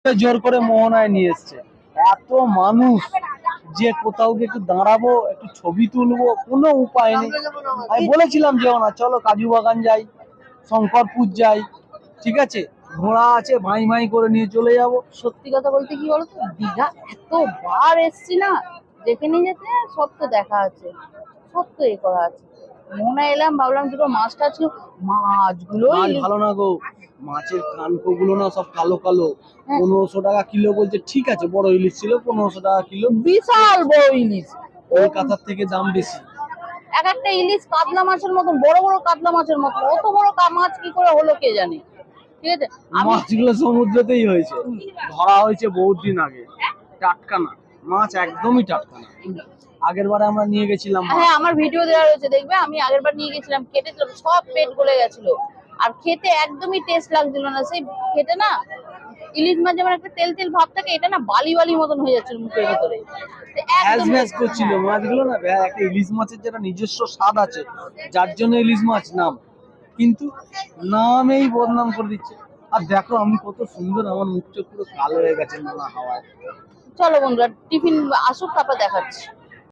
জোর করে মোহনায় নিয়ে এসছে। এত মানুষ যে কোথাও গিয়ে একটু দাঁড়াবো, একটু ছবি তুলবো, কোনো উপায় নেই। আমি বলেছিলাম যেও না, চলো কাজু বাগান যাই, শঙ্করপুর যাই, ঠিক আছে, ঘোড়া আছে, ভাই ভাই করে নিয়ে চলে যাব। সত্যি কথা বলতে কি বলতো, দীঘা এতবার এসছি না, যেখানে যেতে সব তো দেখা আছে, সব তো এ করা আছে। মনে এলাম, ভাবলাম দুটো মাছ টাছ ছিল, মাছগুলো মাছ ভালো না গো, মাছের কানকো গুলো না সব কালো কালো। 1500 টাকা কিলো বলছে, ঠিক আছে, বড় ইলিশ ছিল 1500 টাকা কিলো। বিশাল বড় ইলিশ, কলকাতার থেকে দাম বেশি। এক একটা ইলিশ কাতলা মাছের মতন, বড় বড় কাতলা মাছের মতন। অত বড় মাছ কি করে হলো কে জানে। ঠিক আছে, মাছগুলো সমুদ্রতেই হয়েছে, ধরা হয়েছে বহুত দিন আগে, টাটকা না, মাছ একদমই টাটকা না। আগের বারে আমরা নিয়ে গেছিলাম, হ্যাঁ আমার ভিডিও দেওয়া রয়েছে, দেখবে। আমি আগের বার নিয়ে গেছিলাম, কেটেছিলাম, সব পেট গলে গেছিল। আর খেতে একদমই টেস্ট লাগছিল না, সেই খেতে না ইলিশ মাছ যেমন একটা তেল তেল ভাব থাকে, এটা না বালি বালি মতন হয়ে যাচ্ছিল মুখের ভেতরে, ভ্যাজ ভ্যাজ করছিল মাছগুলো না। একটা ইলিশ মাছের যেটা নিজস্ব স্বাদ আছে, যার জন্য ইলিশ মাছ নাম, কিন্তু নামেই বদনাম করে দিচ্ছে। আর দেখো আমি কত সুন্দর, আমার মুখ চোখ পুরো কালো হয়ে গেছে নানা হাওয়ায়। চলো বন্ধুরা, টিফিন আসুক, তারপর দেখাচ্ছি।